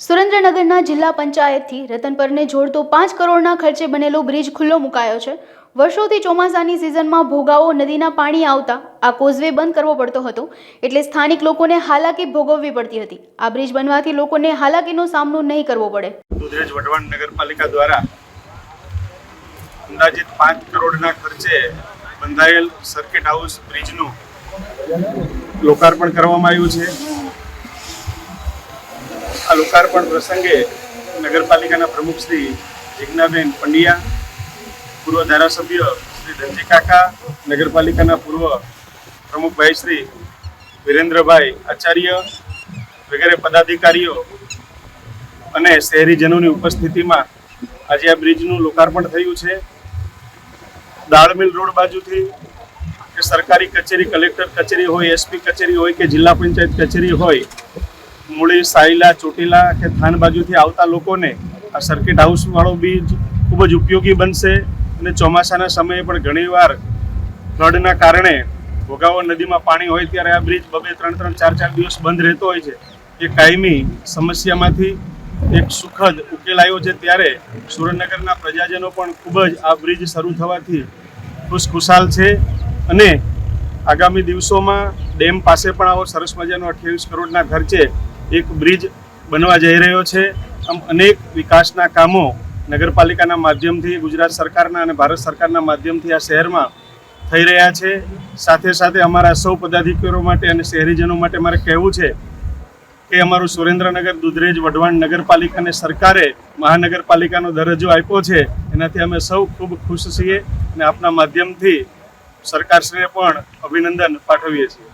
સુરેન્દ્રનગરના જિલ્લા પંચાયતથી રતનપરને જોડતો 5 કરોડના ખર્ચે બનેલો બ્રિજ ખુલ્લો મુકાયો છે। વર્ષોથી ચોમાસાની સિઝનમાં ભોગાવો નદીના પાણી આવતા આ કોઝવે બંધ કરવો પડતો હતો, એટલે સ્થાનિક લોકોને હાલાકી ભોગવવી પડતી હતી। આ બ્રિજ બનવાથી લોકોને હાલાકીનો સામનો નહીં કરવો પડે। દુધરેજ વઢવાણ નગરપાલિકા દ્વારા અંદાજિત 5 કરોડના ખર્ચે બંધાયેલ સર્કિટ હાઉસ બ્રિજનું લોકાર્પણ કરવામાં આવ્યું છે। આ લોકાર્પણ પ્રસંગે નગરપાલિકાના પ્રમુખ શ્રી જિજ્ઞાબેન પંડ્યા, પૂર્વ ધારાસભ્ય શ્રી ધનજી કાકા, નગરપાલિકાના પૂર્વ પ્રમુખભાઈ શ્રી વિરેન્દ્રભાઈ આચાર્ય વગેરે પદાધિકારીઓ અને શહેરીજનોની ઉપસ્થિતિમાં આજે આ બ્રિજનું લોકાર્પણ થયું છે। દાળમિલ રોડ બાજુથી કે સરકારી કચેરી, કલેક્ટર કચેરી હોય, એસપી કચેરી હોય કે જિલ્લા પંચાયત કચેરી હોય, મૂળી, સાયલા, ચોટીલા કે થાન બાજુથી આવતા લોકોને આ સર્કિટ હાઉસ વાળો બ્રિજ ખૂબ જ ઉપયોગી બનશે। અને ચોમાસાના સમયે પણ ઘણીવાર ફ્લડના કારણે ભોગાવો નદીમાં પાણી હોય ત્યારે આ બ્રિજ 2-3, 4 દિવસ બંધ રહેતો હોય છે। એ કાયમી સમસ્યામાંથી એક સુખદ ઉકેલ આવ્યો છે, ત્યારે સુરેન્દ્રનગરના પ્રજાજનો પણ ખૂબ જ આ બ્રિજ શરૂ થવાથી ખુશખુશાલ છે। અને આગામી દિવસોમાં ડેમ પાસે પણ આવો સરસ મજાનો 28 કરોડના ખર્ચે એક બ્રિજ બનવા જઈ રહ્યો છે। આમ અનેક વિકાસના કામો નગરપાલિકાના માધ્યમથી, ગુજરાત સરકારના અને ભારત સરકારના માધ્યમથી આ શહેરમાં થઈ રહ્યા છે। સાથે સાથે અમારા સૌ પદાધિકારીઓ માટે અને શહેરીજનો માટે મારે કહેવું છે કે અમારું સુરેન્દ્રનગર દુધરેજ વઢવાણ નગરપાલિકાને સરકારે મહાનગરપાલિકાનો દરજ્જો આપ્યો છે, એનાથી અમે સૌ ખૂબ ખુશ છીએ અને આપના માધ્યમથી સરકારશ્રીને પણ અભિનંદન પાઠવીએ છીએ।